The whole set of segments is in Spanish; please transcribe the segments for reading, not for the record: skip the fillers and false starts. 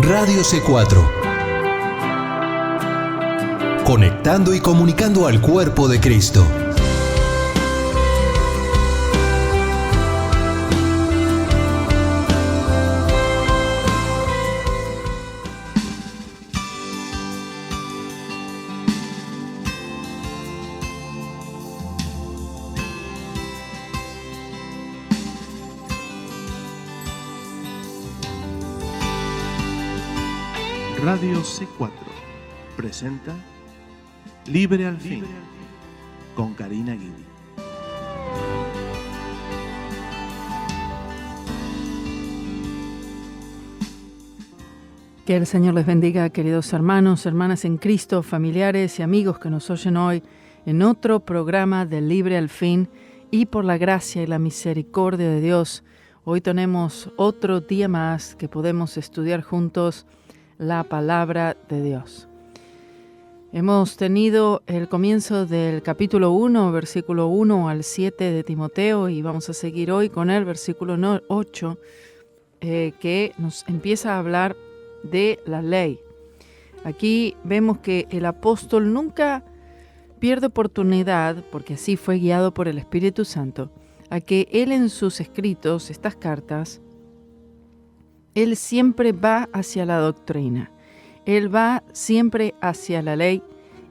Radio C4. Conectando y comunicando al cuerpo de Cristo. Radio C4 presenta Libre al Fin con Karina Guidi. Que el Señor les bendiga, queridos hermanos, hermanas en Cristo, familiares y amigos que nos oyen hoy en otro programa de Libre al Fin, y por la gracia y la misericordia de Dios, hoy tenemos otro día más que podemos estudiar juntos la palabra de Dios. Hemos tenido el comienzo del capítulo 1, versículo 1 al 7 de Timoteo, y vamos a seguir hoy con el versículo 8, que nos empieza a hablar de la ley. Aquí vemos que el apóstol nunca pierde oportunidad, porque así fue guiado por el Espíritu Santo, a que él en sus escritos, estas cartas, él siempre va hacia la doctrina, él va siempre hacia la ley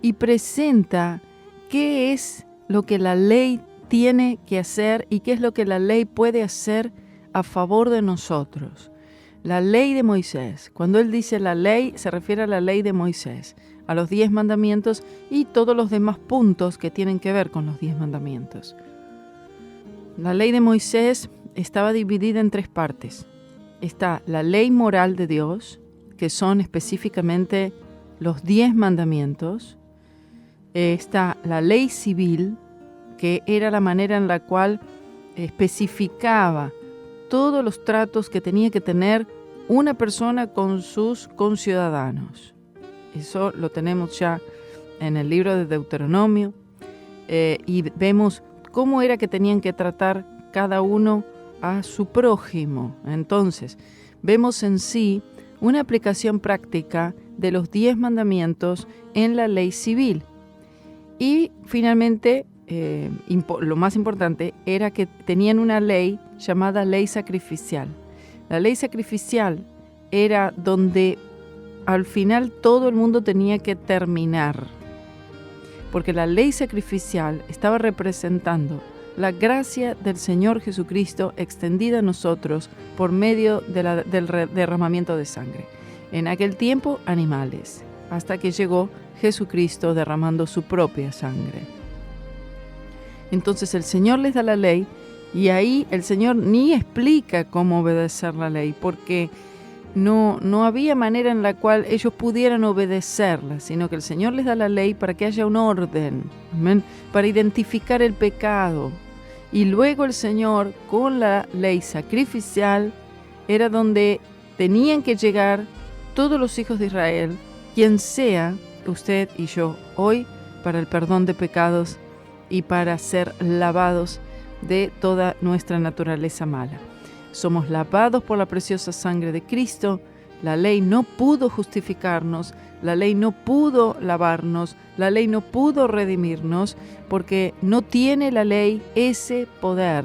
y presenta qué es lo que la ley tiene que hacer y qué es lo que la ley puede hacer a favor de nosotros. La ley de Moisés, cuando él dice la ley, se refiere a la ley de Moisés, a los 10 mandamientos y todos los demás puntos que tienen que ver con los 10 mandamientos. La ley de Moisés estaba dividida en 3 partes. Está la ley moral de Dios, que son específicamente los 10 mandamientos. Está la ley civil, que era la manera en la cual especificaba todos los tratos que tenía que tener una persona con sus conciudadanos. Eso lo tenemos ya en el libro de Deuteronomio, y vemos cómo era que tenían que tratar cada uno a su prójimo. Entonces, vemos en sí una aplicación práctica de los 10 mandamientos en la ley civil. Y finalmente, lo más importante era que tenían una ley llamada ley sacrificial. La ley sacrificial era donde al final todo el mundo tenía que terminar, porque la ley sacrificial estaba representando la gracia del Señor Jesucristo extendida a nosotros por medio del derramamiento de sangre. En aquel tiempo, animales, hasta que llegó Jesucristo derramando su propia sangre. Entonces el Señor les da la ley, y ahí el Señor ni explica cómo obedecer la ley, porque no había manera en la cual ellos pudieran obedecerla, sino que el Señor les da la ley para que haya un orden, ¿amén?, para identificar el pecado. Y luego el Señor, con la ley sacrificial, era donde tenían que llegar todos los hijos de Israel, quien sea usted y yo hoy, para el perdón de pecados y para ser lavados de toda nuestra naturaleza mala. Somos lavados por la preciosa sangre de Cristo. La ley no pudo justificarnos, la ley no pudo lavarnos, la ley no pudo redimirnos, porque no tiene la ley ese poder.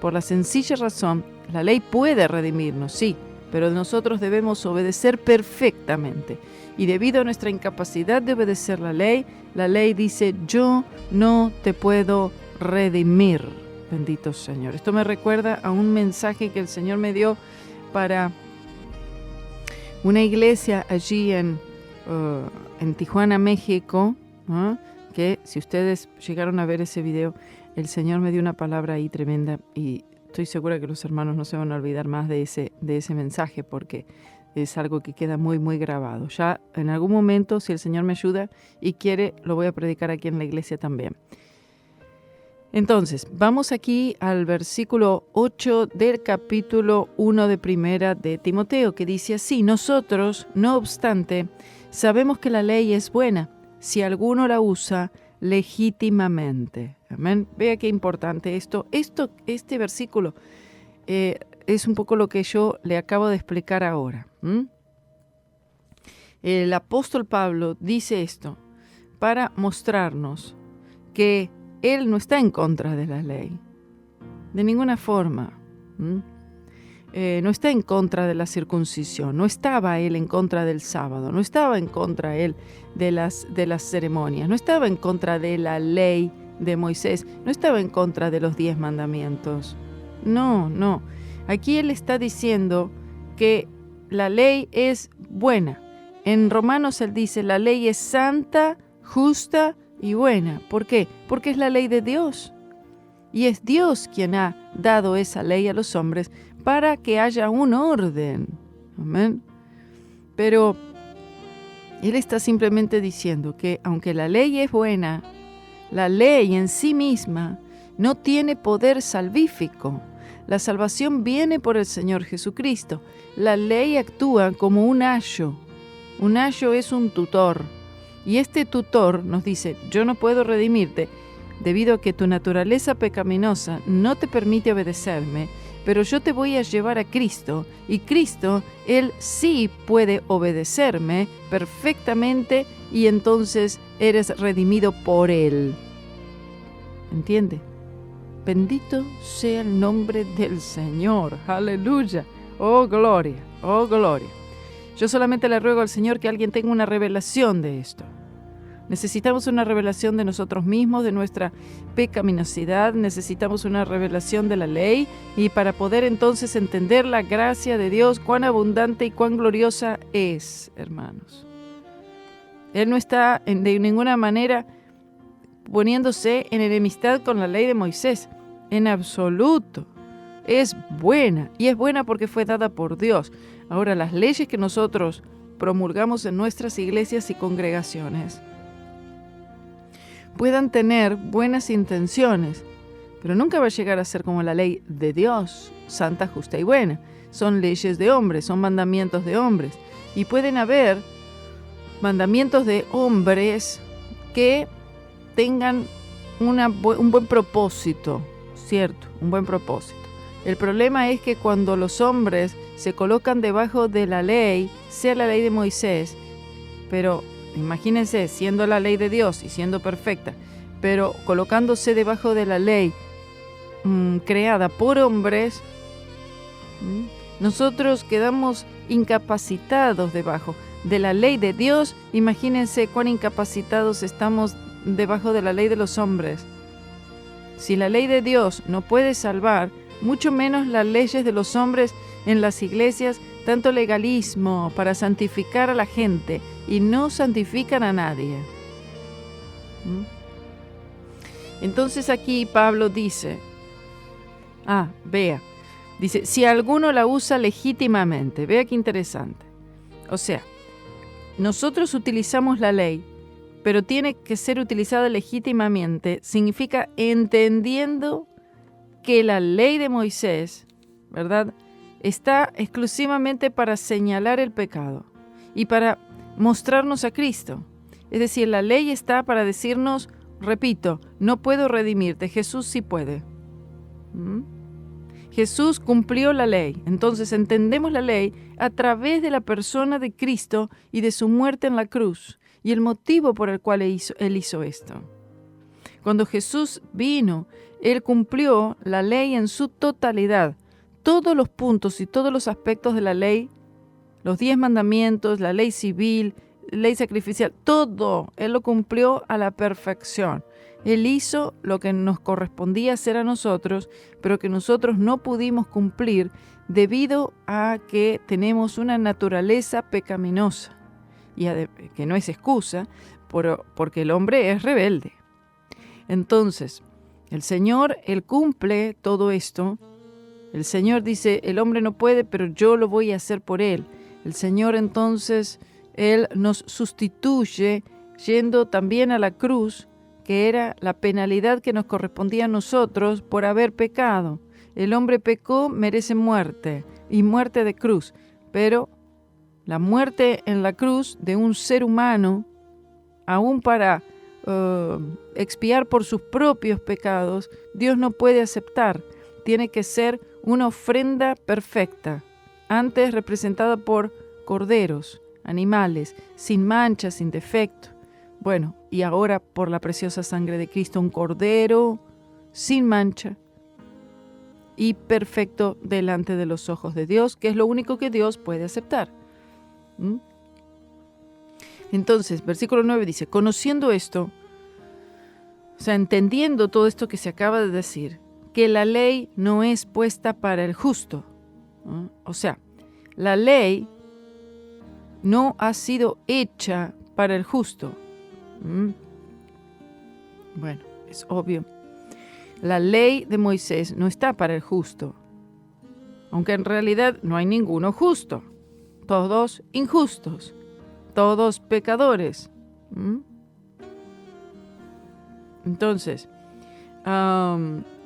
Por la sencilla razón, la ley puede redimirnos, sí, pero nosotros debemos obedecer perfectamente. Y debido a nuestra incapacidad de obedecer la ley dice: yo no te puedo redimir. Bendito Señor. Esto me recuerda a un mensaje que el Señor me dio para una iglesia allí en Tijuana, México, que si ustedes llegaron a ver ese video, el Señor me dio una palabra ahí tremenda, y estoy segura que los hermanos no se van a olvidar más de ese mensaje, porque es algo que queda muy, muy grabado. Ya en algún momento, si el Señor me ayuda y quiere, lo voy a predicar aquí en la iglesia también. Entonces, vamos aquí al versículo 8 del capítulo 1 de Primera de Timoteo, que dice así: nosotros, no obstante, sabemos que la ley es buena, si alguno la usa legítimamente. Amén. Vea qué importante esto. Este versículo es un poco lo que yo le acabo de explicar ahora. El apóstol Pablo dice esto para mostrarnos que él no está en contra de la ley, de ninguna forma. No está en contra de la circuncisión, no estaba él en contra del sábado, no estaba en contra él de las ceremonias, no estaba en contra de la ley de Moisés, no estaba en contra de los 10 mandamientos. No. Aquí él está diciendo que la ley es buena. En Romanos él dice, la ley es santa, justa y buena. ¿Por qué? Porque es la ley de Dios. Y es Dios quien ha dado esa ley a los hombres para que haya un orden. Amén. Pero él está simplemente diciendo que aunque la ley es buena, la ley en sí misma no tiene poder salvífico. La salvación viene por el Señor Jesucristo. La ley actúa como un ayo. Un ayo es un tutor. Y este tutor nos dice, yo no puedo redimirte debido a que tu naturaleza pecaminosa no te permite obedecerme, pero yo te voy a llevar a Cristo, y Cristo, Él sí puede obedecerme perfectamente, y entonces eres redimido por Él. ¿Entiende? Bendito sea el nombre del Señor. Aleluya. Oh, gloria. Oh, gloria. Yo solamente le ruego al Señor que alguien tenga una revelación de esto. Necesitamos una revelación de nosotros mismos, de nuestra pecaminosidad, necesitamos una revelación de la ley, y para poder entonces entender la gracia de Dios, cuán abundante y cuán gloriosa es, hermanos. Él no está de ninguna manera poniéndose en enemistad con la ley de Moisés, en absoluto. Es buena, y es buena porque fue dada por Dios. Ahora, las leyes que nosotros promulgamos en nuestras iglesias y congregaciones puedan tener buenas intenciones, pero nunca va a llegar a ser como la ley de Dios, santa, justa y buena. Son leyes de hombres, son mandamientos de hombres, y pueden haber mandamientos de hombres que tengan un buen propósito, ¿cierto? Un buen propósito. El problema es que cuando los hombres se colocan debajo de la ley, sea la ley de Moisés, pero imagínense, siendo la ley de Dios y siendo perfecta, pero colocándose debajo de la ley creada por hombres, nosotros quedamos incapacitados debajo de la ley de Dios. Imagínense cuán incapacitados estamos debajo de la ley de los hombres. Si la ley de Dios no puede salvar, mucho menos las leyes de los hombres en las iglesias, tanto legalismo para santificar a la gente y no santifican a nadie. Entonces aquí Pablo dice, dice, si alguno la usa legítimamente, vea qué interesante. O sea, nosotros utilizamos la ley, pero tiene que ser utilizada legítimamente, significa entendiendo que la ley de Moisés, ¿verdad?, está exclusivamente para señalar el pecado y para mostrarnos a Cristo. Es decir, la ley está para decirnos, repito, no puedo redimirte, Jesús sí puede. Jesús cumplió la ley, entonces entendemos la ley a través de la persona de Cristo y de su muerte en la cruz y el motivo por el cual Él hizo esto. Cuando Jesús vino, Él cumplió la ley en su totalidad. Todos los puntos y todos los aspectos de la ley, los 10 mandamientos, la ley civil, ley sacrificial, todo, Él lo cumplió a la perfección. Él hizo lo que nos correspondía hacer a nosotros, pero que nosotros no pudimos cumplir debido a que tenemos una naturaleza pecaminosa, y que no es excusa, porque el hombre es rebelde. Entonces, el Señor, Él cumple todo esto. El Señor dice, el hombre no puede, pero yo lo voy a hacer por él. El Señor entonces, Él nos sustituye yendo también a la cruz, que era la penalidad que nos correspondía a nosotros por haber pecado. El hombre pecó, merece muerte, y muerte de cruz. Pero la muerte en la cruz de un ser humano, aún para expiar por sus propios pecados, Dios no puede aceptar. Tiene que ser una ofrenda perfecta, antes representada por corderos, animales, sin mancha, sin defecto. Bueno, y ahora por la preciosa sangre de Cristo, un cordero sin mancha y perfecto delante de los ojos de Dios, que es lo único que Dios puede aceptar. Entonces, versículo 9 dice, conociendo esto, o sea, entendiendo todo esto que se acaba de decir, que la ley no es puesta para el justo. O sea, la ley no ha sido hecha para el justo. Bueno, es obvio. La ley de Moisés no está para el justo, aunque en realidad no hay ninguno justo. Todos injustos, todos pecadores. Entonces,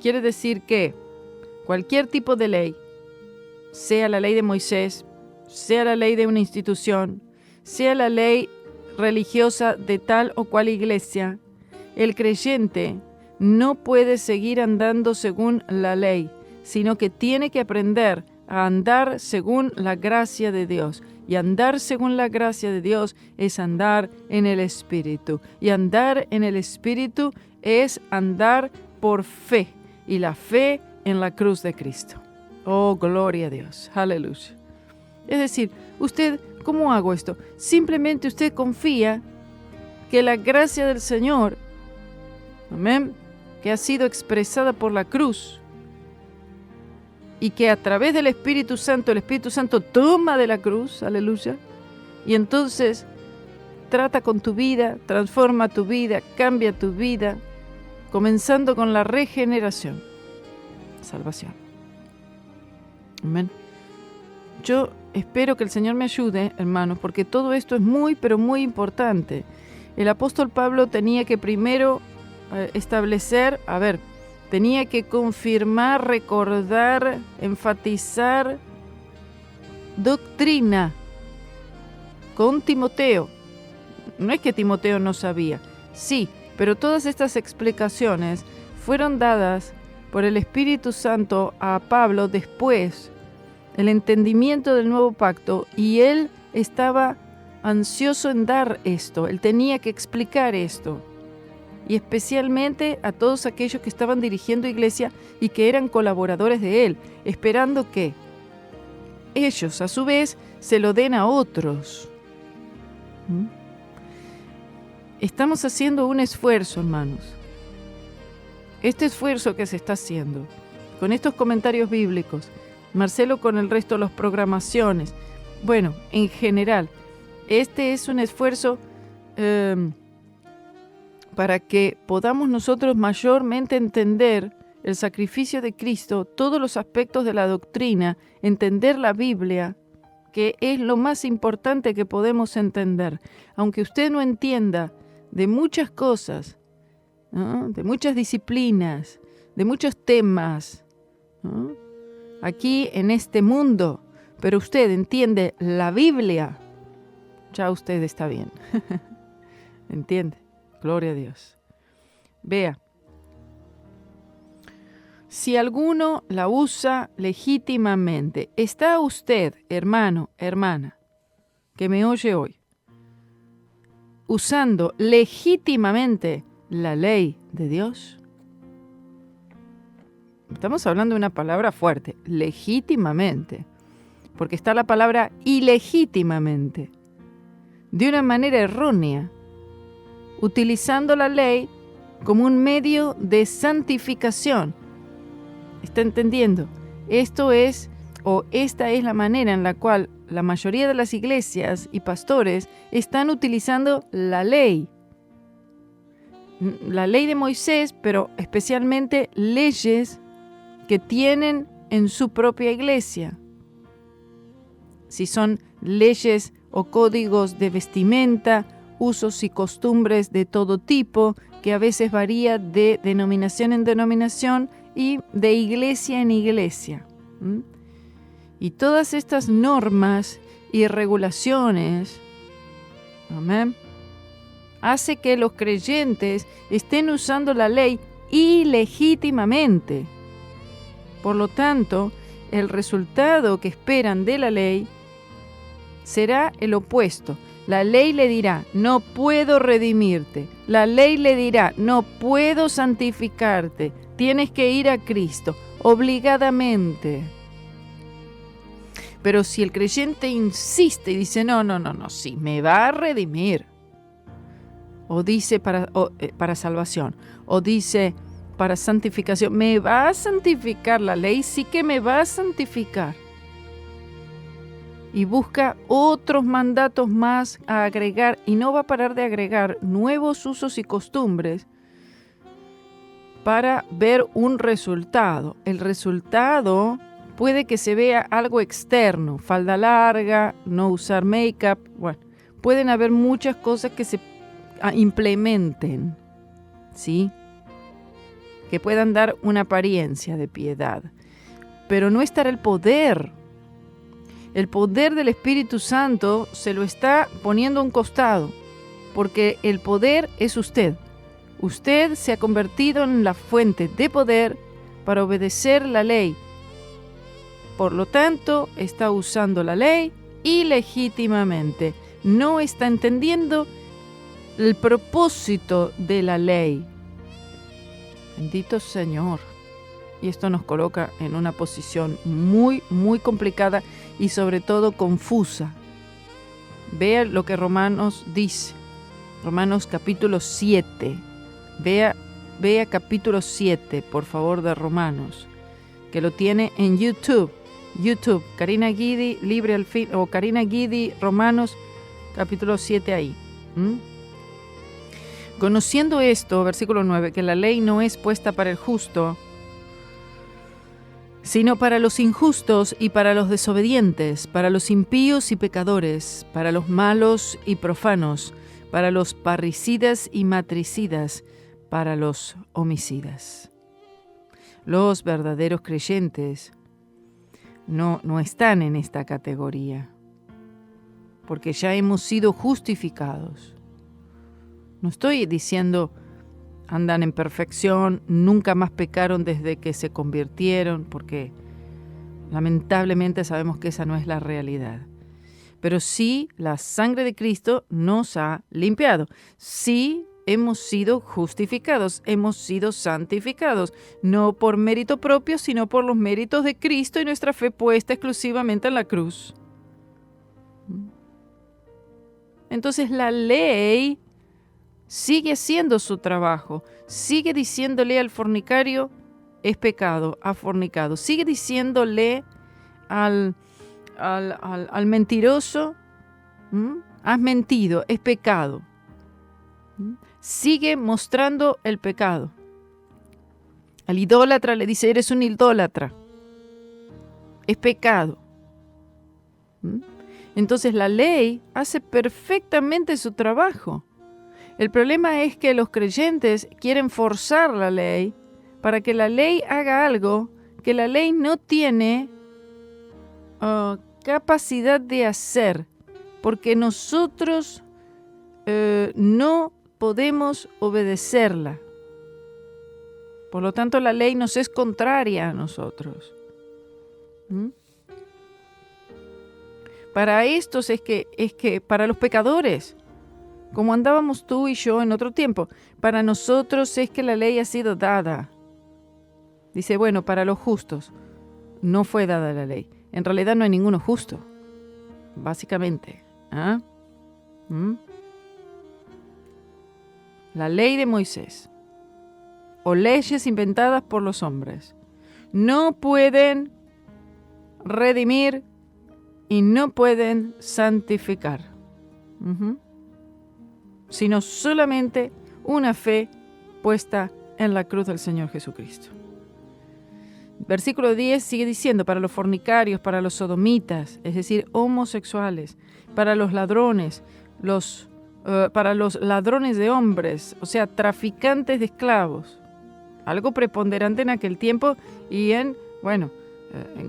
quiere decir que cualquier tipo de ley, sea la ley de Moisés, sea la ley de una institución, sea la ley religiosa de tal o cual iglesia, el creyente no puede seguir andando según la ley, sino que tiene que aprender a andar según la gracia de Dios. Y andar según la gracia de Dios es andar en el Espíritu. Y andar en el Espíritu es andar por fe. Y la fe en la cruz de Cristo. Oh, gloria a Dios. Aleluya. Es decir, usted, ¿cómo hago esto? Simplemente usted confía que la gracia del Señor, amén, que ha sido expresada por la cruz, y que a través del Espíritu Santo, el Espíritu Santo toma de la cruz, aleluya, y entonces trata con tu vida, transforma tu vida, cambia tu vida, comenzando con la regeneración, salvación. Amén. Yo espero que el Señor me ayude, hermanos, porque todo esto es muy, pero muy importante. El apóstol Pablo tenía que primero establecer, tenía que confirmar, recordar, enfatizar doctrina con Timoteo. No es que Timoteo no sabía, sí, pero todas estas explicaciones fueron dadas por el Espíritu Santo a Pablo después, el entendimiento del nuevo pacto, y él estaba ansioso en dar esto, él tenía que explicar esto. Y especialmente a todos aquellos que estaban dirigiendo iglesia y que eran colaboradores de él, esperando que ellos, a su vez, se lo den a otros. Estamos haciendo un esfuerzo, hermanos. Este esfuerzo que se está haciendo, con estos comentarios bíblicos, Marcelo con el resto de las programaciones, bueno, en general, este es un esfuerzo para que podamos nosotros mayormente entender el sacrificio de Cristo, todos los aspectos de la doctrina, entender la Biblia, que es lo más importante que podemos entender. Aunque usted no entienda de muchas cosas, ¿no?, de muchas disciplinas, de muchos temas, ¿no?, aquí en este mundo, pero usted entiende la Biblia, ya usted está bien. ¿Entiende? Gloria a Dios. Vea, si alguno la usa legítimamente, ¿está usted, hermano, hermana, que me oye hoy, usando legítimamente la ley de Dios? Estamos hablando de una palabra fuerte, legítimamente, porque está la palabra ilegítimamente, de una manera errónea, utilizando la ley como un medio de santificación. ¿Está entendiendo? Esta es la manera en la cual la mayoría de las iglesias y pastores están utilizando la ley de Moisés, pero especialmente leyes que tienen en su propia iglesia. Si son leyes o códigos de vestimenta, usos y costumbres de todo tipo, que a veces varía de denominación en denominación y de iglesia en iglesia. Y todas estas normas y regulaciones, amén, hace que los creyentes estén usando la ley ilegítimamente. Por lo tanto, el resultado que esperan de la ley será el opuesto. La ley le dirá, no puedo redimirte. La ley le dirá, no puedo santificarte. Tienes que ir a Cristo, obligadamente. Pero si el creyente insiste y dice, no, sí, me va a redimir. O dice para salvación, o dice para santificación, me va a santificar, la ley sí que me va a santificar. Y busca otros mandatos más a agregar, y no va a parar de agregar nuevos usos y costumbres para ver un resultado. El resultado puede que se vea algo externo, falda larga, no usar make-up, bueno, pueden haber muchas cosas que se implementen, ¿sí? Que puedan dar una apariencia de piedad, pero no estará el poder. El poder del Espíritu Santo se lo está poniendo a un costado, porque el poder es usted. Usted se ha convertido en la fuente de poder para obedecer la ley. Por lo tanto, está usando la ley ilegítimamente. No está entendiendo el propósito de la ley. Bendito Señor. Y esto nos coloca en una posición muy, muy complicada y sobre todo confusa. Vea lo que Romanos dice. Romanos capítulo 7. Vea capítulo 7, por favor, de Romanos, que lo tiene en YouTube. Karina Guidi, Libre al Fin, o Karina Guidi, Romanos, capítulo 7 ahí. Conociendo esto, versículo 9, que la ley no es puesta para el justo, sino para los injustos y para los desobedientes, para los impíos y pecadores, para los malos y profanos, para los parricidas y matricidas, para los homicidas. Los verdaderos creyentes no están en esta categoría, porque ya hemos sido justificados. No estoy diciendo andan en perfección, nunca más pecaron desde que se convirtieron, porque lamentablemente sabemos que esa no es la realidad. Pero sí, la sangre de Cristo nos ha limpiado. Sí, hemos sido justificados, hemos sido santificados, no por mérito propio, sino por los méritos de Cristo y nuestra fe puesta exclusivamente en la cruz. Entonces la ley sigue haciendo su trabajo, sigue diciéndole al fornicario, es pecado, ha fornicado. Sigue diciéndole al mentiroso, has mentido, es pecado. Sigue mostrando el pecado. Al idólatra le dice, eres un idólatra, es pecado. Entonces la ley hace perfectamente su trabajo. El problema es que los creyentes quieren forzar la ley para que la ley haga algo que la ley no tiene capacidad de hacer, porque nosotros no podemos obedecerla. Por lo tanto, la ley nos es contraria a nosotros. Para estos es que para los pecadores, como andábamos tú y yo en otro tiempo, para nosotros es que la ley ha sido dada. Dice, bueno, para los justos no fue dada la ley. En realidad no hay ninguno justo, básicamente. La ley de Moisés o leyes inventadas por los hombres no pueden redimir y no pueden santificar. Sino solamente una fe puesta en la cruz del Señor Jesucristo. Versículo 10 sigue diciendo, para los fornicarios, para los sodomitas, es decir, homosexuales, para los ladrones, para los ladrones de hombres, o sea, traficantes de esclavos. Algo preponderante en aquel tiempo y en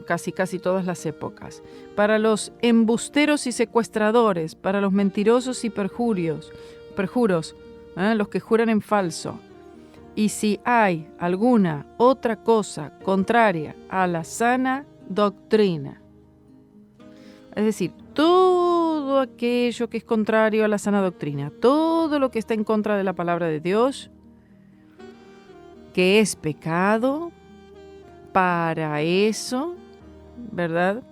casi todas las épocas. Para los embusteros y secuestradores, para los mentirosos y perjuros, los que juran en falso. Y si hay alguna otra cosa contraria a la sana doctrina, es decir, todo todo aquello que es contrario a la sana doctrina, todo lo que está en contra de la palabra de Dios, que es pecado, para eso, ¿verdad?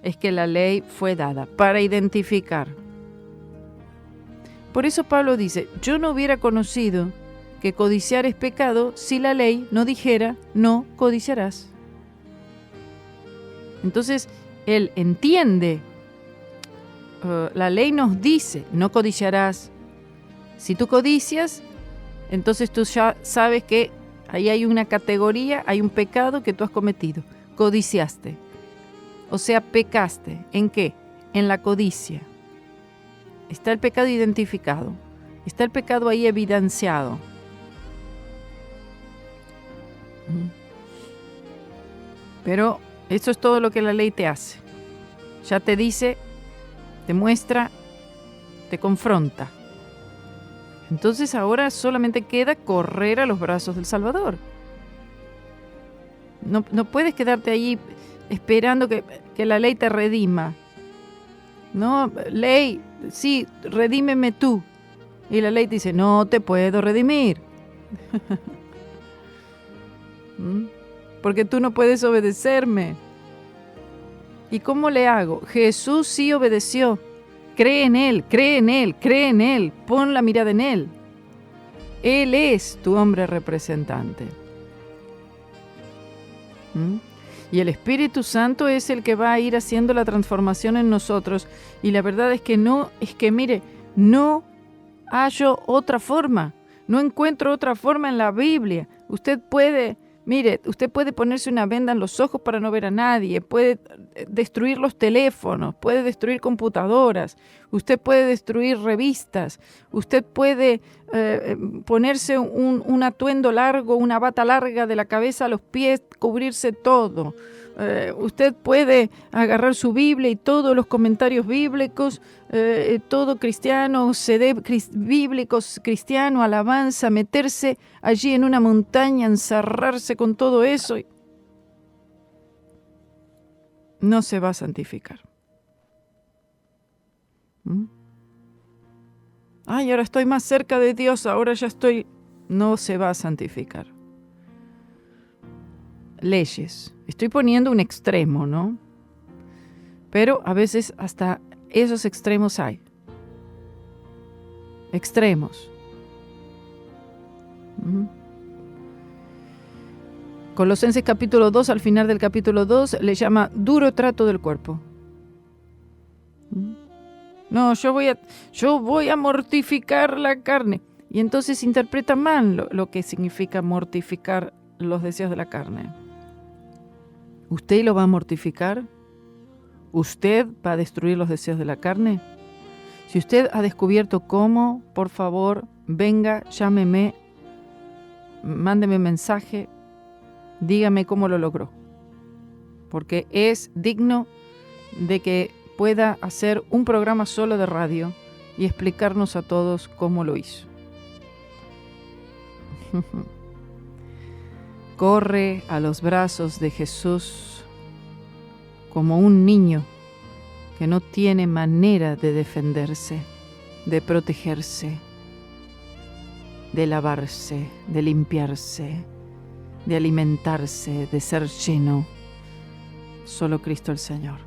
Es que la ley fue dada, para identificar. Por eso Pablo dice, yo no hubiera conocido que codiciar es pecado si la ley no dijera, no codiciarás. Entonces, él entiende, la ley nos dice, no codiciarás. Si tú codicias, entonces tú ya sabes que ahí hay una categoría, hay un pecado que tú has cometido. Codiciaste. O sea, pecaste. ¿En qué? En la codicia. Está el pecado identificado. Está el pecado ahí evidenciado. Pero eso es todo lo que la ley te hace. Ya te dice, te muestra, te confronta. Entonces ahora solamente queda correr a los brazos del Salvador. No puedes quedarte allí esperando que la ley te redima. No, ley, sí, redímeme tú. Y la ley te dice, no te puedo redimir. Porque tú no puedes obedecerme. ¿Y cómo le hago? Jesús sí obedeció. Cree en Él, cree en Él, cree en Él. Pon la mirada en Él. Él es tu hombre representante. Y el Espíritu Santo es el que va a ir haciendo la transformación en nosotros. Y la verdad es que mire, no hallo otra forma. No encuentro otra forma en la Biblia. Usted puede ponerse una venda en los ojos para no ver a nadie, puede destruir los teléfonos, puede destruir computadoras, usted puede destruir revistas, usted puede ponerse un atuendo largo, una bata larga de la cabeza a los pies, cubrirse todo. Usted puede agarrar su Biblia y todos los comentarios bíblicos, todo cristiano, CD bíblicos, cristiano, alabanza, meterse allí en una montaña, encerrarse con todo eso. No se va a santificar. Ay, ahora estoy más cerca de Dios, ahora ya estoy... No se va a santificar. Leyes. Estoy poniendo un extremo, ¿no? Pero a veces hasta esos extremos hay. Extremos. Colosenses capítulo 2, al final del capítulo 2, le llama duro trato del cuerpo. No, yo voy a mortificar la carne. Y entonces interpreta mal lo que significa mortificar los deseos de la carne. ¿Usted lo va a mortificar? ¿Usted va a destruir los deseos de la carne? Si usted ha descubierto cómo, por favor, venga, llámeme, mándeme mensaje, dígame cómo lo logró. Porque es digno de que pueda hacer un programa solo de radio y explicarnos a todos cómo lo hizo. Corre a los brazos de Jesús como un niño que no tiene manera de defenderse, de protegerse, de lavarse, de limpiarse, de alimentarse, de ser lleno. Solo Cristo el Señor.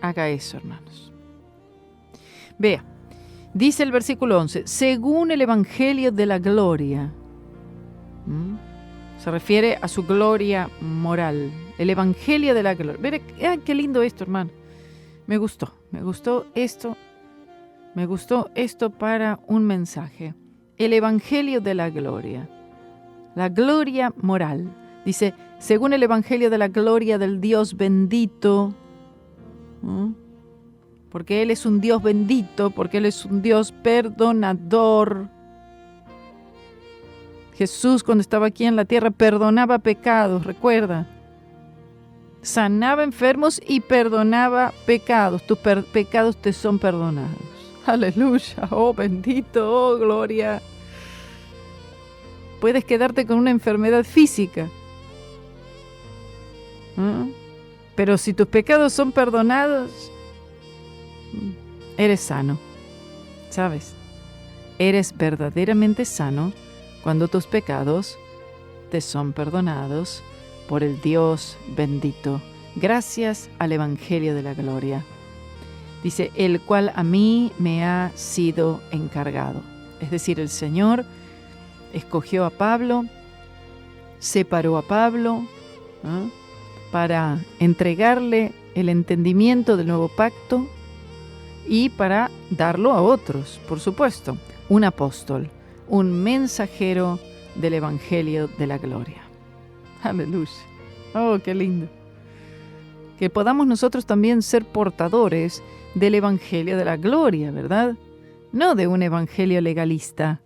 Haga eso, hermanos. Vea, dice el versículo 11, según el Evangelio de la gloria. Se refiere a su gloria moral. El Evangelio de la gloria. Vean qué lindo esto, hermano. Me gustó esto para un mensaje. El Evangelio de la gloria. La gloria moral. Dice, según el Evangelio de la gloria del Dios bendito. Porque Él es un Dios bendito, porque Él es un Dios perdonador. Jesús, cuando estaba aquí en la tierra, perdonaba pecados, recuerda. Sanaba enfermos y perdonaba pecados. Tus pecados te son perdonados. Aleluya, oh bendito, oh gloria. Puedes quedarte con una enfermedad física. Pero si tus pecados son perdonados, eres sano, ¿sabes? Eres verdaderamente sano cuando tus pecados te son perdonados por el Dios bendito, gracias al Evangelio de la Gloria. Dice, el cual a mí me ha sido encargado. Es decir, el Señor escogió a Pablo, separó a Pablo, ¿no?, para entregarle el entendimiento del nuevo pacto y para darlo a otros, por supuesto, un apóstol, un mensajero del Evangelio de la Gloria. Aleluya. Oh, qué lindo. Que podamos nosotros también ser portadores del Evangelio de la Gloria, ¿verdad? No de un evangelio legalista,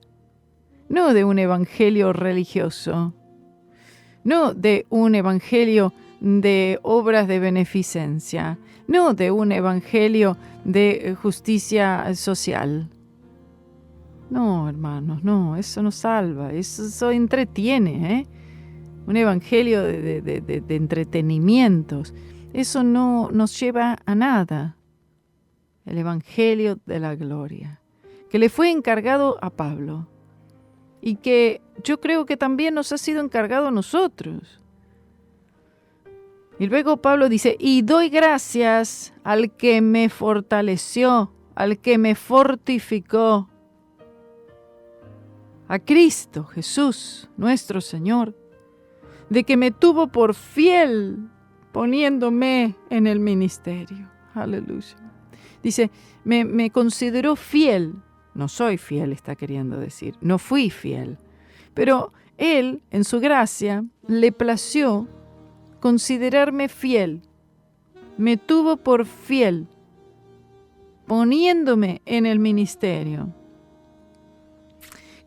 no de un evangelio religioso, no de un evangelio de obras de beneficencia, no de un evangelio de justicia social. No, hermanos, no, eso no salva, eso entretiene, ¿eh? Un evangelio de entretenimientos, eso no nos lleva a nada. El Evangelio de la Gloria, que le fue encargado a Pablo y que yo creo que también nos ha sido encargado a nosotros. Y luego Pablo dice, y doy gracias al que me fortaleció, al que me fortificó, a Cristo Jesús, nuestro Señor, de que me tuvo por fiel poniéndome en el ministerio. Aleluya. Dice, me consideró fiel. No soy fiel, está queriendo decir. No fui fiel. Pero Él, en su gracia, le plació considerarme fiel. Me tuvo por fiel, poniéndome en el ministerio.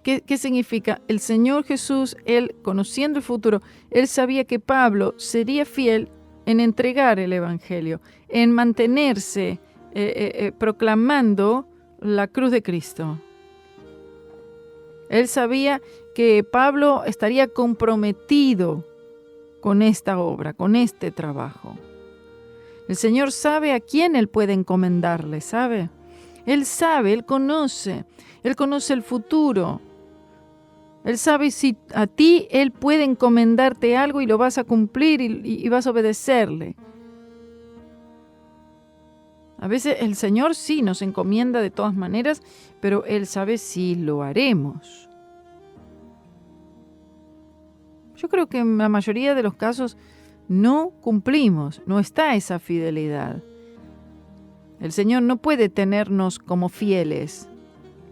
¿Qué significa? El Señor Jesús, Él, conociendo el futuro, Él sabía que Pablo sería fiel en entregar el Evangelio, en mantenerse proclamando la cruz de Cristo. Él sabía que Pablo estaría comprometido con esta obra, con este trabajo. El Señor sabe a quién Él puede encomendarle, ¿sabe? Él sabe, Él conoce el futuro. Él sabe si a ti Él puede encomendarte algo y lo vas a cumplir y vas a obedecerle. A veces el Señor sí nos encomienda de todas maneras, pero Él sabe si lo haremos. Yo creo que en la mayoría de los casos no cumplimos, no está esa fidelidad. El Señor no puede tenernos como fieles,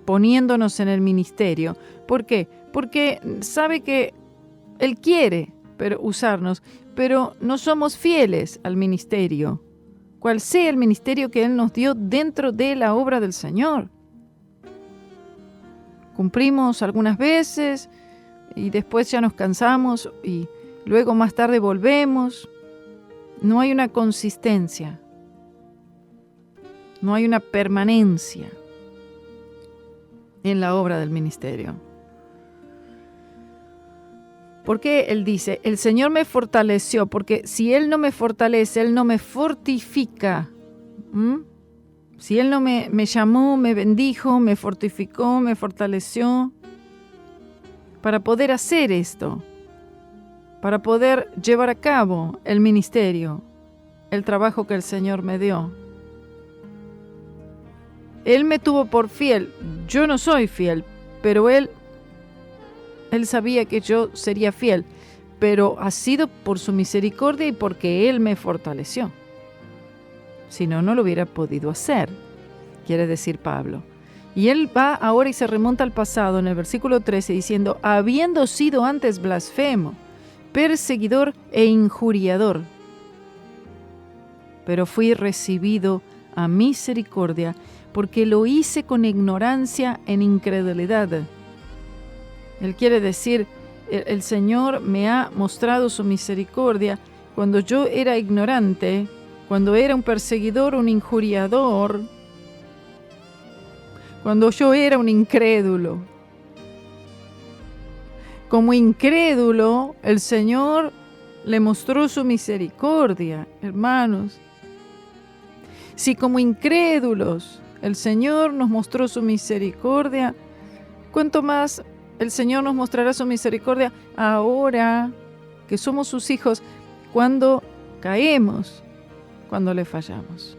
poniéndonos en el ministerio. ¿Por qué? Porque sabe que Él quiere usarnos, pero no somos fieles al ministerio, cual sea el ministerio que Él nos dio dentro de la obra del Señor. Cumplimos algunas veces y después ya nos cansamos y luego más tarde volvemos. No hay una consistencia, no hay una permanencia en la obra del ministerio. ¿Por qué Él dice, el Señor me fortaleció? Porque si Él no me fortalece, Él no me fortifica. Si Él no me llamó, me bendijo, me fortificó, me fortaleció, para poder hacer esto, para poder llevar a cabo el ministerio, el trabajo que el Señor me dio. Él me tuvo por fiel. Yo no soy fiel, pero Él sabía que yo sería fiel, pero ha sido por su misericordia y porque Él me fortaleció. Si no, no lo hubiera podido hacer, quiere decir Pablo. Y él va ahora y se remonta al pasado en el versículo 13 diciendo, habiendo sido antes blasfemo, perseguidor e injuriador, pero fui recibido a misericordia porque lo hice con ignorancia en incredulidad. Él quiere decir, el Señor me ha mostrado su misericordia cuando yo era ignorante, cuando era un perseguidor, un injuriador, cuando yo era un incrédulo. Como incrédulo, el Señor le mostró su misericordia, hermanos. Si como incrédulos el Señor nos mostró su misericordia, ¿cuánto más el Señor nos mostrará su misericordia ahora que somos sus hijos, cuando caemos, cuando le fallamos?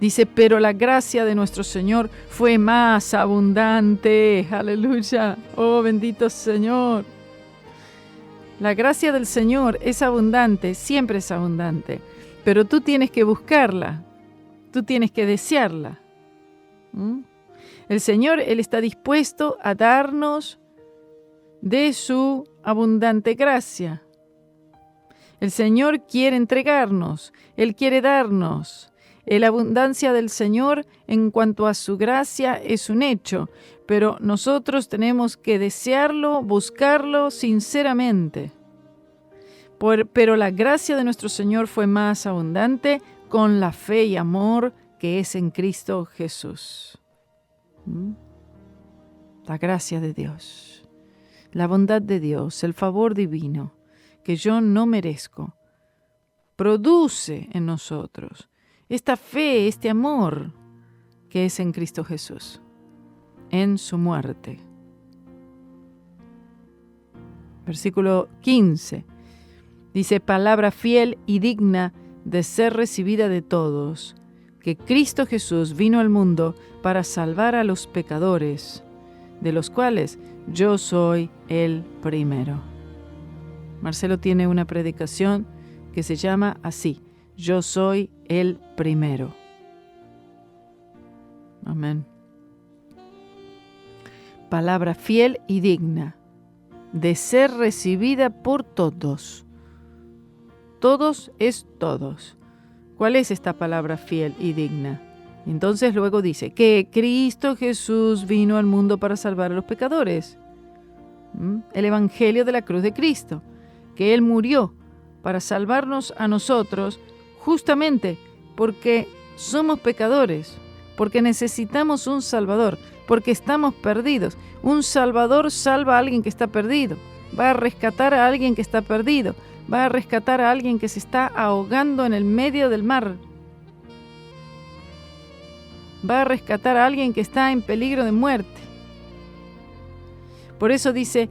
Dice, pero la gracia de nuestro Señor fue más abundante. Aleluya. Oh, bendito Señor. La gracia del Señor es abundante, siempre es abundante. Pero tú tienes que buscarla. Tú tienes que desearla. El Señor, Él está dispuesto a darnos de su abundante gracia. El Señor quiere entregarnos. Él quiere darnos. La abundancia del Señor en cuanto a su gracia es un hecho, pero nosotros tenemos que desearlo, buscarlo sinceramente. Pero la gracia de nuestro Señor fue más abundante con la fe y amor que es en Cristo Jesús. La gracia de Dios, la bondad de Dios, el favor divino que yo no merezco, produce en nosotros esta fe, este amor que es en Cristo Jesús, en su muerte. Versículo 15 dice, palabra fiel y digna de ser recibida de todos, que Cristo Jesús vino al mundo para salvar a los pecadores, de los cuales yo soy el primero. Marcelo tiene una predicación que se llama así, yo soy el primero. Amén. Palabra fiel y digna de ser recibida por todos. Todos es todos. ¿Cuál es esta palabra fiel y digna? Entonces luego dice que Cristo Jesús vino al mundo para salvar a los pecadores. El evangelio de la cruz de Cristo, que Él murió para salvarnos a nosotros, justamente porque somos pecadores, porque necesitamos un Salvador, porque estamos perdidos. Un Salvador salva a alguien que está perdido, va a rescatar a alguien que está perdido, va a rescatar a alguien que se está ahogando en el medio del mar, va a rescatar a alguien que está en peligro de muerte. Por eso dice,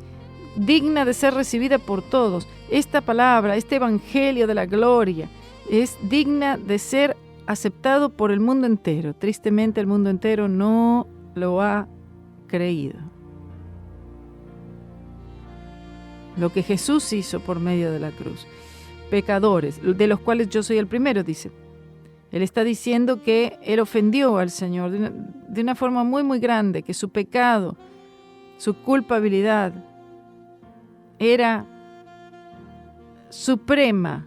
digna de ser recibida por todos. Esta palabra, este evangelio de la gloria, es digna de ser aceptado por el mundo entero. Tristemente el mundo entero no lo ha creído. Lo que Jesús hizo por medio de la cruz. Pecadores, de los cuales yo soy el primero, dice. Él está diciendo que Él ofendió al Señor de una forma muy, muy grande, que su pecado, su culpabilidad era suprema.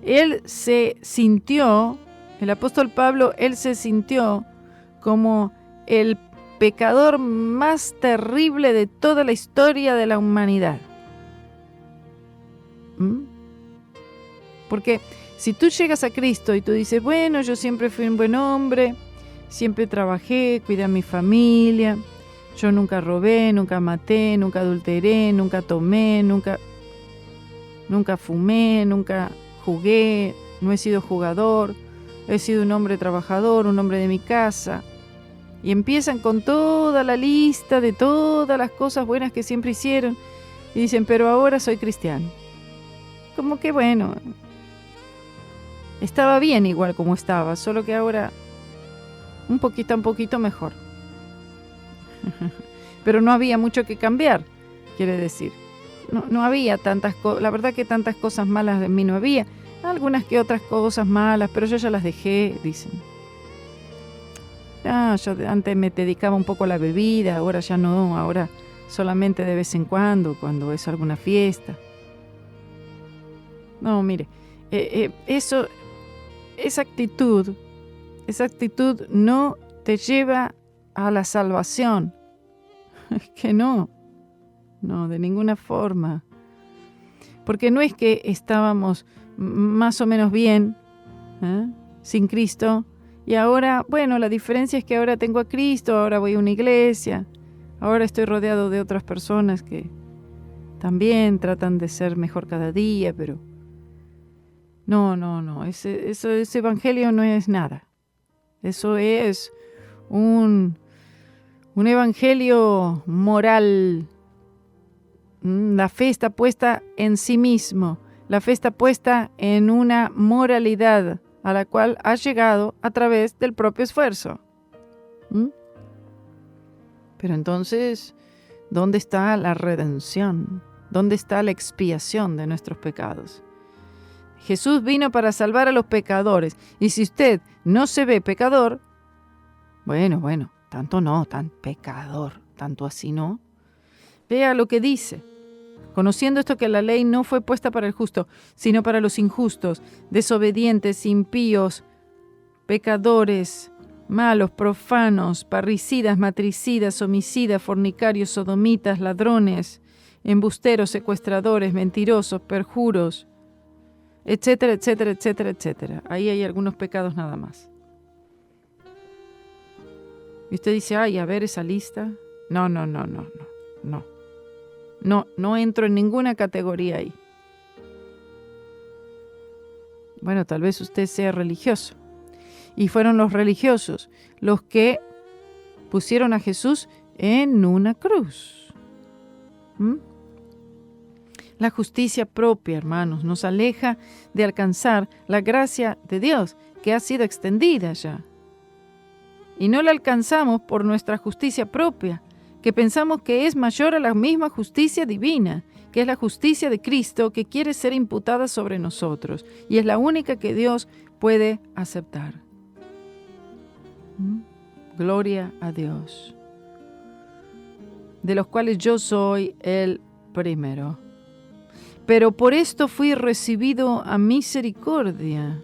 Él se sintió, el apóstol Pablo, él se sintió como el pecador más terrible de toda la historia de la humanidad. Porque si tú llegas a Cristo y tú dices, bueno, yo siempre fui un buen hombre, siempre trabajé, cuidé a mi familia, yo nunca robé, nunca maté, nunca adulteré, nunca tomé, nunca fumé, nunca jugué, no he sido jugador, he sido un hombre trabajador, un hombre de mi casa. Y empiezan con toda la lista de todas las cosas buenas que siempre hicieron y dicen, pero ahora soy cristiano. Como que bueno, estaba bien igual como estaba, solo que ahora un poquito mejor. Pero no había mucho que cambiar, quiere decir. No había tantas cosas, la verdad que tantas cosas malas de mí no había. Algunas que otras cosas malas, pero yo ya las dejé, dicen. Yo antes me dedicaba un poco a la bebida, ahora ya no, ahora solamente de vez en cuando es alguna fiesta. No, mire, esa actitud no te lleva a la salvación. Es que no, de ninguna forma. Porque no es que estábamos más o menos bien, sin Cristo, y ahora, bueno, la diferencia es que ahora tengo a Cristo, ahora voy a una iglesia, ahora estoy rodeado de otras personas que también tratan de ser mejor cada día, pero No. Ese evangelio no es nada. Eso es un evangelio moral. La fe está puesta en sí mismo. La fe está puesta en una moralidad a la cual has llegado a través del propio esfuerzo. Pero entonces, ¿dónde está la redención? ¿Dónde está la expiación de nuestros pecados? Jesús vino para salvar a los pecadores. Y si usted no se ve pecador, bueno, tanto no, tan pecador, tanto así no. Vea lo que dice. Conociendo esto, que la ley no fue puesta para el justo, sino para los injustos, desobedientes, impíos, pecadores, malos, profanos, parricidas, matricidas, homicidas, fornicarios, sodomitas, ladrones, embusteros, secuestradores, mentirosos, perjuros, etcétera, etcétera, etcétera, etcétera. Ahí hay algunos pecados nada más. Y usted dice, a ver esa lista. No. No entro en ninguna categoría ahí. Bueno, tal vez usted sea religioso. Y fueron los religiosos los que pusieron a Jesús en una cruz. La justicia propia, hermanos, nos aleja de alcanzar la gracia de Dios, que ha sido extendida ya. Y no la alcanzamos por nuestra justicia propia, que pensamos que es mayor a la misma justicia divina, que es la justicia de Cristo, que quiere ser imputada sobre nosotros, y es la única que Dios puede aceptar. Gloria a Dios, de los cuales yo soy el primero. Pero por esto fui recibido a misericordia.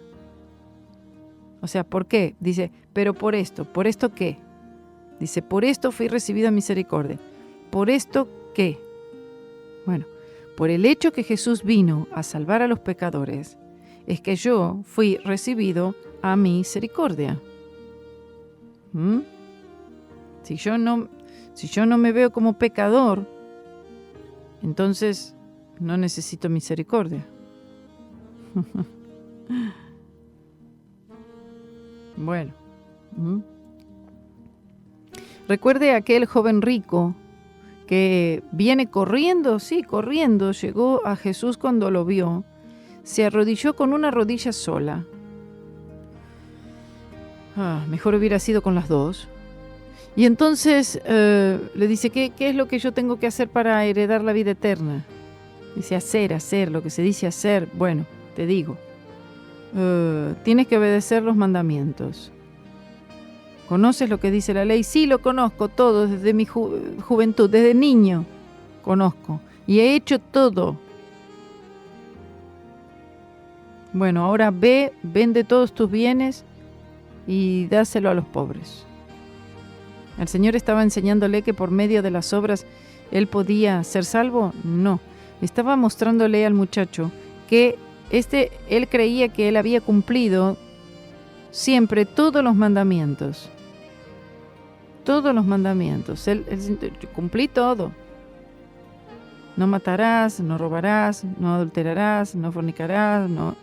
O sea, ¿por qué? Dice, pero ¿por esto qué? Dice, por esto fui recibido a misericordia. ¿Por esto qué? Bueno, por el hecho que Jesús vino a salvar a los pecadores, es que yo fui recibido a misericordia. Si yo no me veo como pecador, entonces no necesito misericordia. Bueno. Recuerde aquel joven rico que viene corriendo, llegó a Jesús cuando lo vio, se arrodilló con una rodilla sola. Mejor hubiera sido con las dos. Y entonces le dice, ¿qué es lo que yo tengo que hacer para heredar la vida eterna? Dice, hacer, lo que se dice hacer. Bueno, te digo, tienes que obedecer los mandamientos. ¿Conoces lo que dice la ley? Sí, lo conozco todo desde mi juventud, desde niño conozco y he hecho todo. Bueno, ahora ve, vende todos tus bienes y dáselo a los pobres. ¿El Señor estaba enseñándole que por medio de las obras él podía ser salvo? No. Estaba mostrándole al muchacho que él creía que él había cumplido siempre todos los mandamientos. Todos los mandamientos. Él cumplí todo. No matarás, no robarás, no adulterarás, no fornicarás, no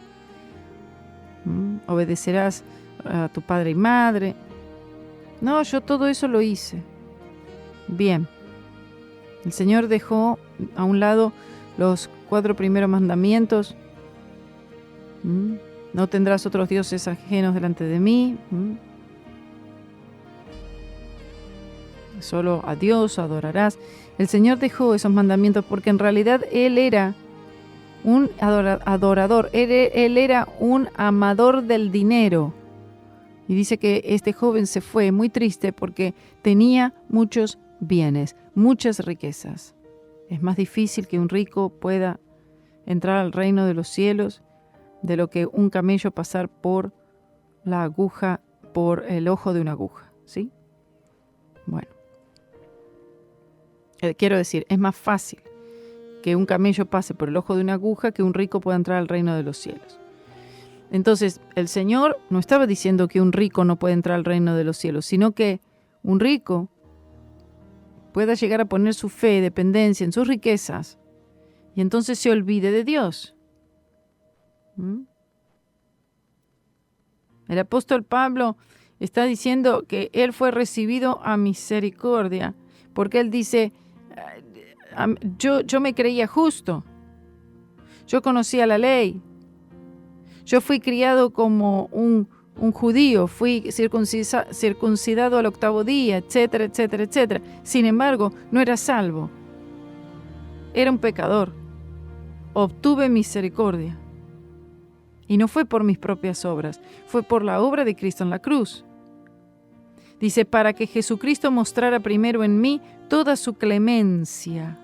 obedecerás a tu padre y madre. No, yo todo eso lo hice. Bien. El Señor dejó a un lado los 4 primeros mandamientos. No tendrás otros dioses ajenos delante de mí. Solo a Dios adorarás. El Señor dejó esos mandamientos porque en realidad Él era un adorador. Él era un amador del dinero. Y dice que este joven se fue muy triste porque tenía muchos bienes, muchas riquezas. Es más difícil que un rico pueda entrar al reino de los cielos de lo que un camello pasar por la aguja, por el ojo de una aguja, ¿sí? Bueno. Quiero decir, es más fácil que un camello pase por el ojo de una aguja que un rico pueda entrar al reino de los cielos. Entonces, el Señor no estaba diciendo que un rico no puede entrar al reino de los cielos, sino que un rico pueda llegar a poner su fe, dependencia en sus riquezas y entonces se olvide de Dios. El apóstol Pablo está diciendo que él fue recibido a misericordia, porque él dice, yo me creía justo, yo conocía la ley, yo fui criado como un judío, fui circuncidado al 8º día, etcétera, etcétera, etcétera. Sin embargo, no era salvo, era un pecador. Obtuve misericordia. Y no fue por mis propias obras, fue por la obra de Cristo en la cruz. Dice, para que Jesucristo mostrara primero en mí toda su clemencia,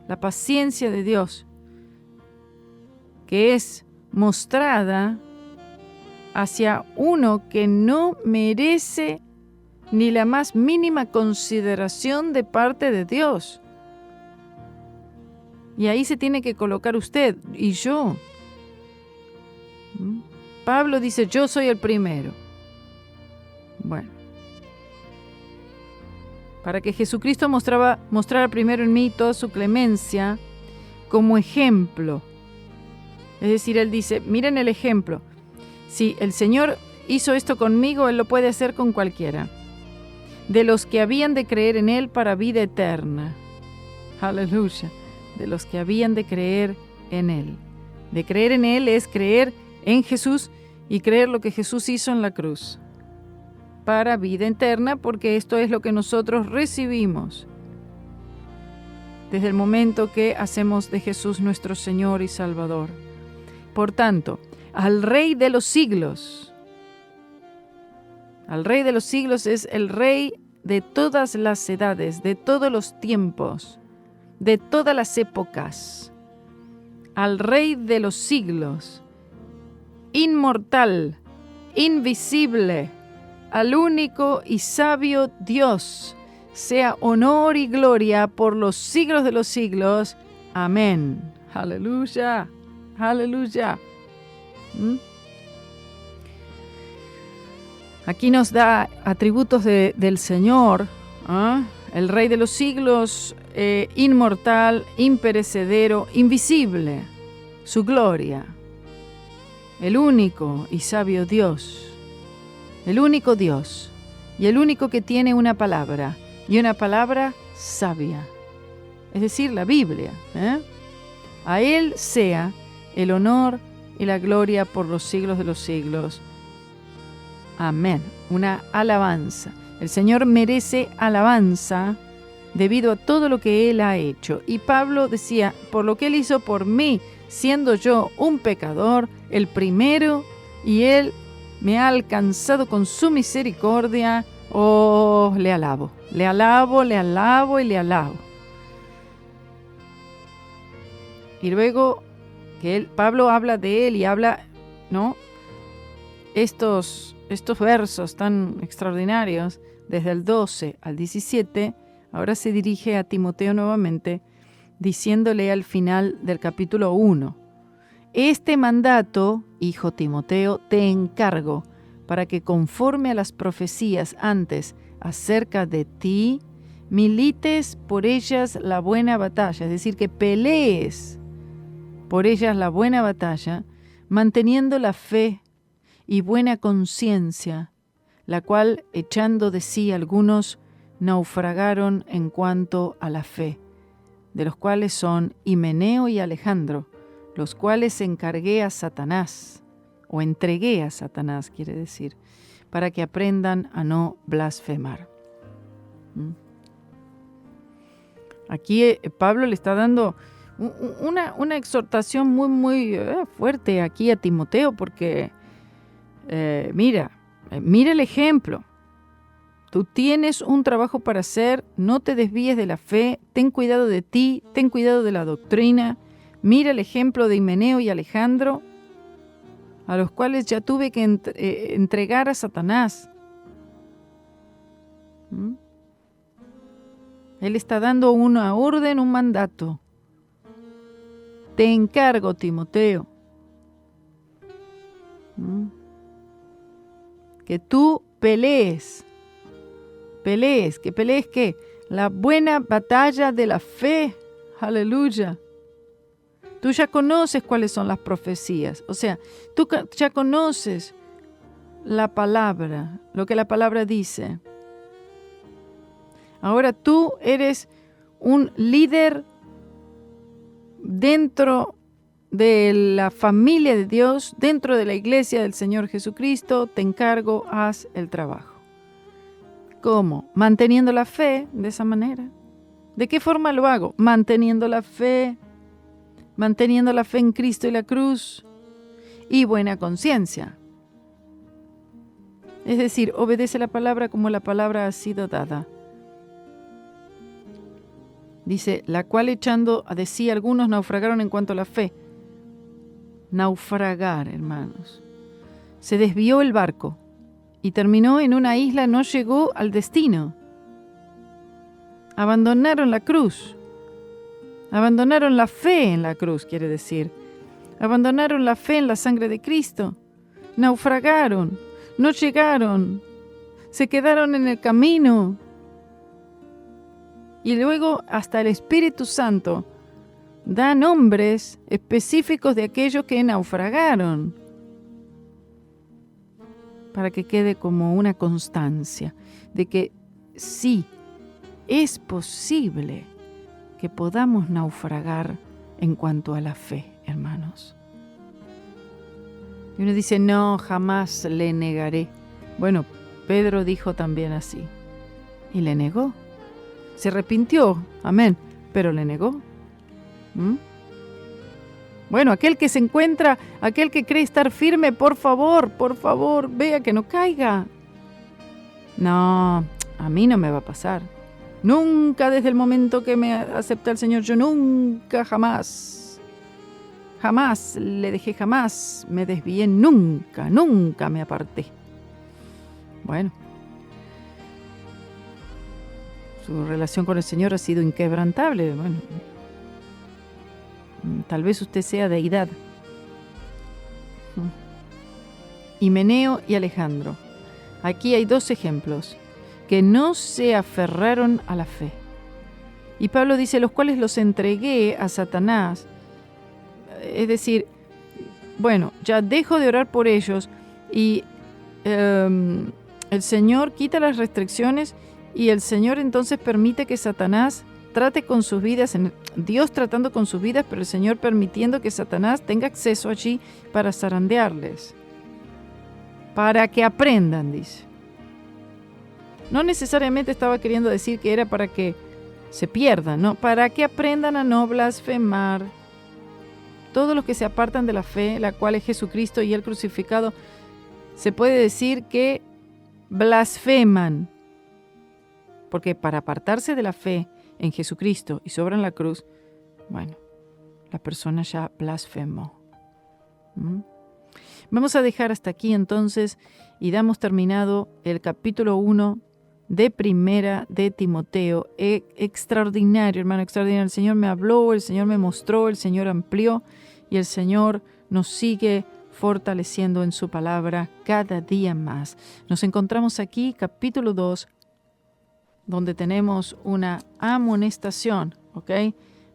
la paciencia de Dios, que es mostrada hacia uno que no merece ni la más mínima consideración de parte de Dios. Y ahí se tiene que colocar usted y yo. Pablo dice, yo soy el primero. Bueno, para que Jesucristo mostrara primero en mí toda su clemencia como ejemplo. Es decir, él dice, miren el ejemplo. Si el Señor hizo esto conmigo, Él lo puede hacer con cualquiera. De los que habían de creer en Él para vida eterna. Aleluya. De los que habían de creer en Él. De creer en Él es creer en Jesús y creer lo que Jesús hizo en la cruz. Para vida eterna, porque esto es lo que nosotros recibimos desde el momento que hacemos de Jesús nuestro Señor y Salvador. Por tanto, al Rey de los siglos. Al Rey de los siglos es el Rey de todas las edades, de todos los tiempos, de todas las épocas. Al Rey de los siglos, inmortal, invisible, al único y sabio Dios, sea honor y gloria por los siglos de los siglos. Amén. Aleluya. Aleluya. Aquí nos da atributos del Señor, el Rey de los siglos, inmortal, imperecedero, invisible, su gloria, el único y sabio Dios, el único Dios y el único que tiene una palabra y una palabra sabia, es decir, la Biblia. A Él sea el honor y la gloria por los siglos de los siglos. Amén. Una alabanza. El Señor merece alabanza debido a todo lo que Él ha hecho. Y Pablo decía, por lo que Él hizo por mí, siendo yo un pecador, el primero, y Él me ha alcanzado con su misericordia. Oh, le alabo, le alabo, le alabo y le alabo. Y luego que Pablo habla de él y habla, ¿no? Estos versos tan extraordinarios, desde el 12 al 17, ahora se dirige a Timoteo nuevamente, diciéndole al final del capítulo 1, este mandato, hijo Timoteo, te encargo, para que conforme a las profecías antes acerca de ti, milites por ellas la buena batalla, es decir, que pelees por ellas la buena batalla, manteniendo la fe y buena conciencia, la cual, echando de sí algunos, naufragaron en cuanto a la fe, de los cuales son Himeneo y Alejandro, los cuales entregué a Satanás, quiere decir, para que aprendan a no blasfemar. Aquí Pablo le está dando una exhortación muy fuerte aquí a Timoteo, porque mira el ejemplo. Tú tienes un trabajo para hacer, no te desvíes de la fe, ten cuidado de ti, ten cuidado de la doctrina. Mira el ejemplo de Himeneo y Alejandro, a los cuales ya tuve que entregar a Satanás. Él está dando una orden, un mandato. Te encargo, Timoteo, que tú pelees. ¿Que pelees qué? La buena batalla de la fe. Aleluya. Tú ya conoces cuáles son las profecías. O sea, tú ya conoces la palabra, lo que la palabra dice. Ahora tú eres un líder dentro de la familia de Dios, dentro de la iglesia del Señor Jesucristo. Te encargo, haz el trabajo. ¿Cómo? Manteniendo la fe de esa manera. ¿De qué forma lo hago? Manteniendo la fe en Cristo y la cruz, y buena conciencia. Es decir, obedece la palabra como la palabra ha sido dada. Dice, la cual echando a decir algunos naufragaron en cuanto a la fe. Naufragar, hermanos. Se desvió el barco y terminó en una isla, no llegó al destino. Abandonaron la cruz. Abandonaron la fe en la cruz, quiere decir. Abandonaron la fe en la sangre de Cristo. Naufragaron. No llegaron. Se quedaron en el camino. Y luego hasta el Espíritu Santo da nombres específicos de aquellos que naufragaron, para que quede como una constancia de que sí, es posible que podamos naufragar en cuanto a la fe, hermanos. Y uno dice, no, jamás le negaré. Bueno, Pedro dijo también así, y le negó. Se arrepintió, amén, pero le negó. Bueno, aquel que se encuentra, aquel que cree estar firme, por favor, vea que no caiga. No, a mí no me va a pasar. Nunca desde el momento que me acepté al Señor, yo nunca, jamás le dejé, jamás me desvié, nunca me aparté. Bueno, su relación con el Señor ha sido inquebrantable. Bueno, tal vez usted sea deidad. Himeneo y Alejandro. Aquí hay dos ejemplos que no se aferraron a la fe. Y Pablo dice, los cuales los entregué a Satanás. Es decir, bueno, ya dejo de orar por ellos y el Señor quita las restricciones y el Señor entonces permite que Satanás trate con sus vidas, Dios tratando con sus vidas, pero el Señor permitiendo que Satanás tenga acceso allí para zarandearles, para que aprendan, dice. No necesariamente estaba queriendo decir que era para que se pierdan, no, para que aprendan a no blasfemar. Todos los que se apartan de la fe, la cual es Jesucristo y el crucificado, se puede decir que blasfeman. Porque para apartarse de la fe en Jesucristo y sobre la cruz, bueno, la persona ya blasfemó. Vamos a dejar hasta aquí entonces y damos terminado el capítulo 1 de Primera de Timoteo. Extraordinario, hermano, extraordinario. El Señor me habló, el Señor me mostró, el Señor amplió y el Señor nos sigue fortaleciendo en su palabra cada día más. Nos encontramos aquí, capítulo 2, donde tenemos una amonestación, ¿ok?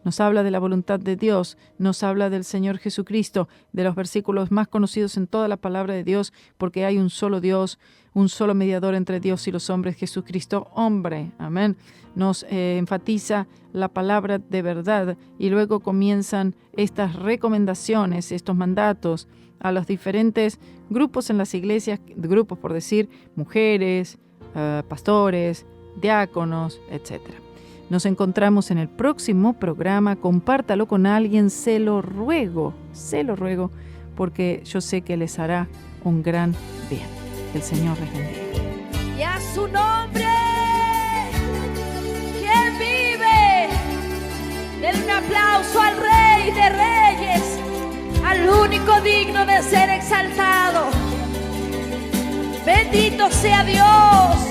Nos habla de la voluntad de Dios, nos habla del Señor Jesucristo, de los versículos más conocidos en toda la palabra de Dios, porque hay un solo Dios, un solo mediador entre Dios y los hombres, Jesucristo, hombre. Amén. Nos enfatiza la palabra de verdad y luego comienzan estas recomendaciones, estos mandatos a los diferentes grupos en las iglesias, grupos por decir, mujeres, pastores, diáconos, etc. Nos encontramos en el próximo programa. Compártalo con alguien, se lo ruego, porque yo sé que les hará un gran bien. Que el Señor les bendiga. Y a su nombre, quien vive, denle un aplauso al Rey de Reyes, al único digno de ser exaltado. Bendito sea Dios.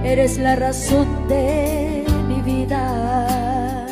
Eres la razón de mi vida,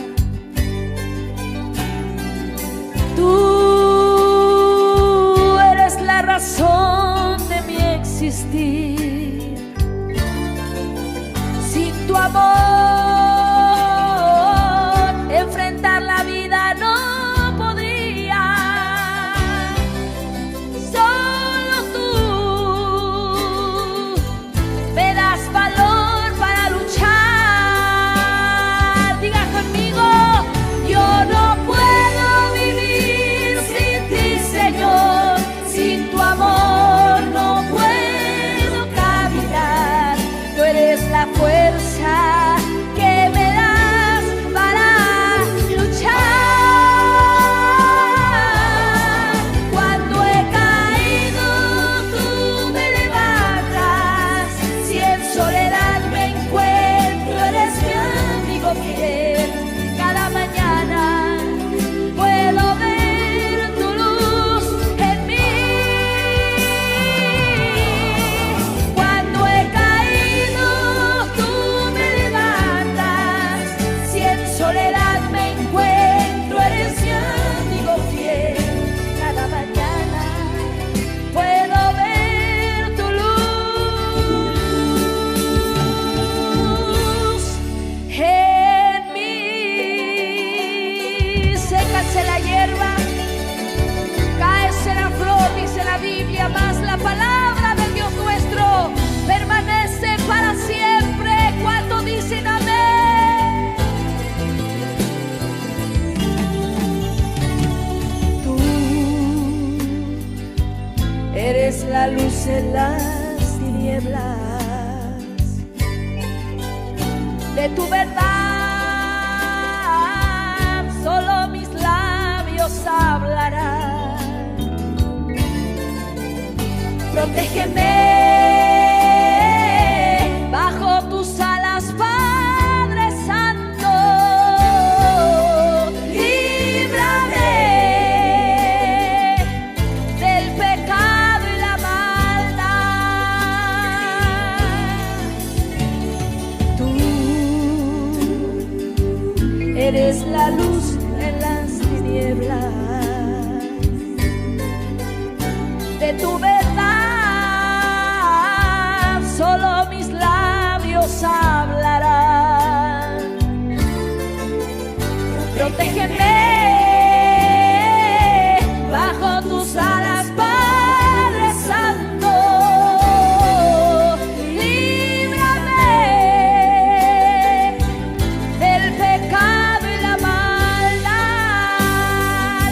eres la luz en las tinieblas. De tu verdad solo mis labios hablarán. Protégeme bajo tus alas, Padre Santo. Líbrame del pecado y la maldad. Tú eres la luz en las tinieblas. De tu verdad solo mis labios hablarán. Protégeme bajo tus alas, Padre Santo. Líbrame del pecado y la maldad.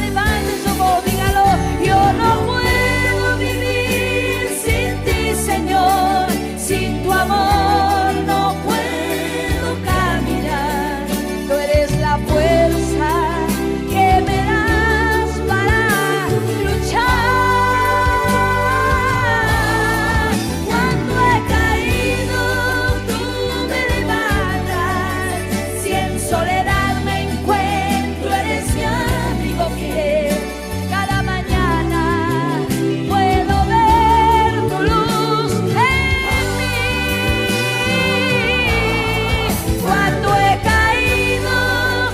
Levante su voz, dígalo. Yo no puedo vivir sin ti, Señor. Sin tu amor no puedo caminar. Tú eres la fuerza que me das para luchar. Cuando he caído, tú me levantas. Si en soledad me encuentro, eres mi amigo fiel. Cada mañana puedo ver tu luz en mí. Cuando he caído,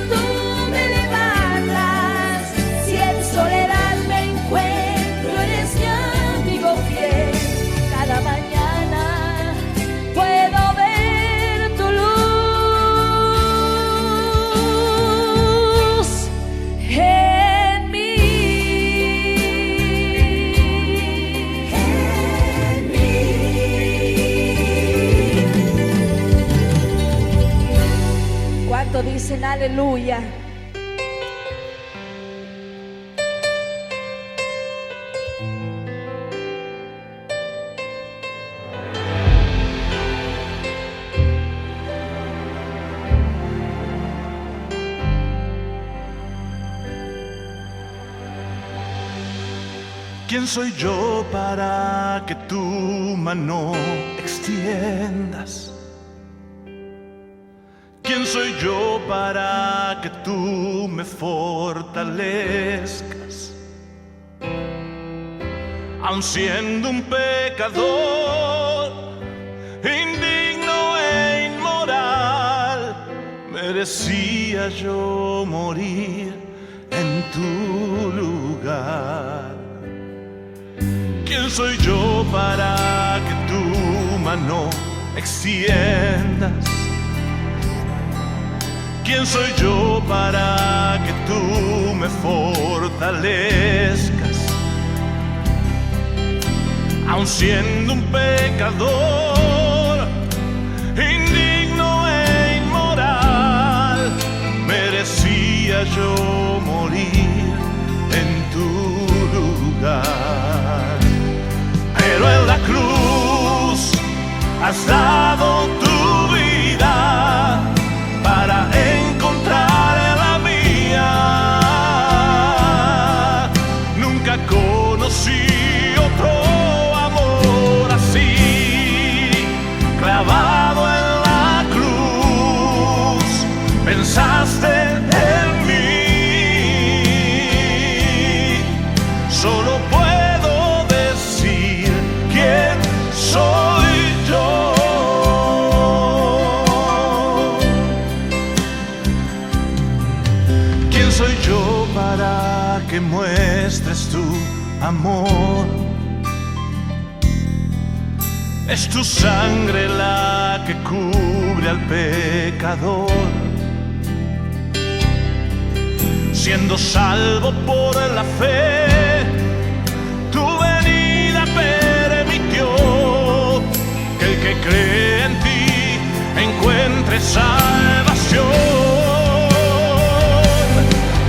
tú me levantas. Si en soledad me encuentro, eres mi amigo fiel. Cada mañana puedo ver tu luz en mí. ¿Cuánto dicen aleluya? ¿Quién soy yo para que tu mano extiendas? ¿Quién soy yo para que tú me fortalezcas? Aun siendo un pecador, indigno e inmoral, merecía yo morir en tu lugar. ¿Quién soy yo para que tu mano extiendas? ¿Quién soy yo para que tú me fortalezcas? Aun siendo un pecador, indigno e inmoral, merecía yo morir en tu lugar. Pero en la cruz has dado tu vida para encontrar la mía. Nunca conocí otro amor así, clavado en la cruz, pensaste en mí. Solo puedo decir quién soy yo. ¿Quién soy yo para que muestres tu amor? Es tu sangre la que cubre al pecador. Siendo salvo por la fe, tu venida permitió que el que cree en ti encuentre salvación.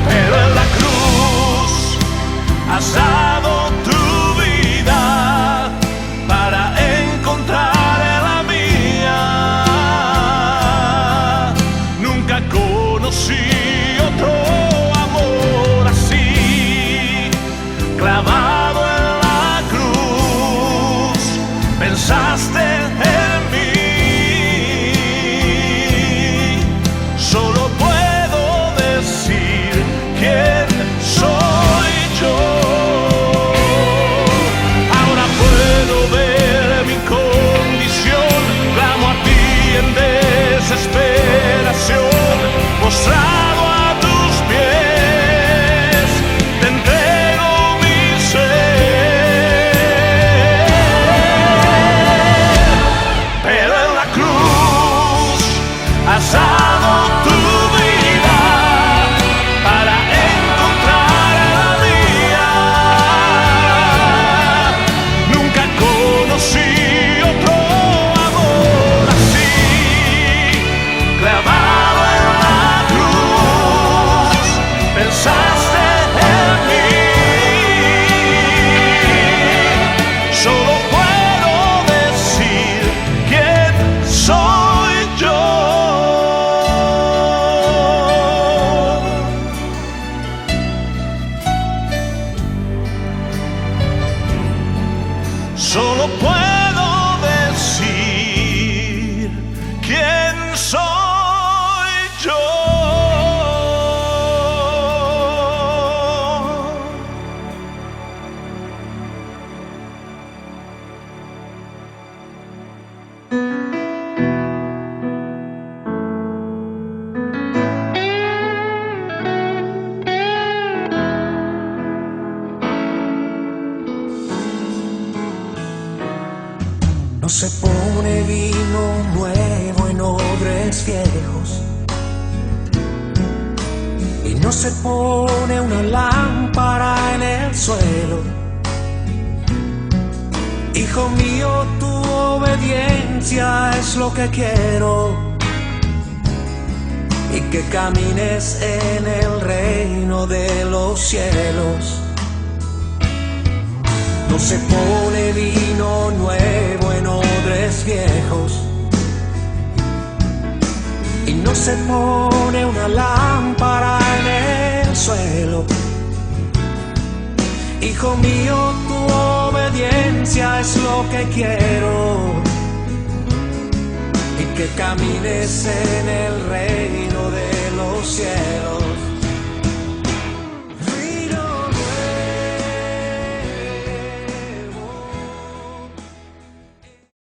Pero en la cruz has dado tu vida clavado en la cruz, pensaste en mí. Solo puedo decir quién soy yo. Ahora puedo ver mi condición, clamo a ti en desesperación, postrado a tus pies, te entrego mi ser. Pero en la cruz has dado tu vida para encontrar la mía. Nunca conocí otro amor así, clavado en la cruz, pensaste en mí. Solo puedo decir quién soy yo. Solo puedo decir quién soy yo. No se pone vino nuevo en odres viejos, y no se pone una lámpara en el suelo. Hijo mío, tu obediencia es lo que quiero, y que camines en el reino de los cielos. No se pone vino nuevo en odres viejos, y no se pone una lámpara en el suelo. Hijo mío, tu obediencia es lo que quiero, y que camines en el reino de los cielos.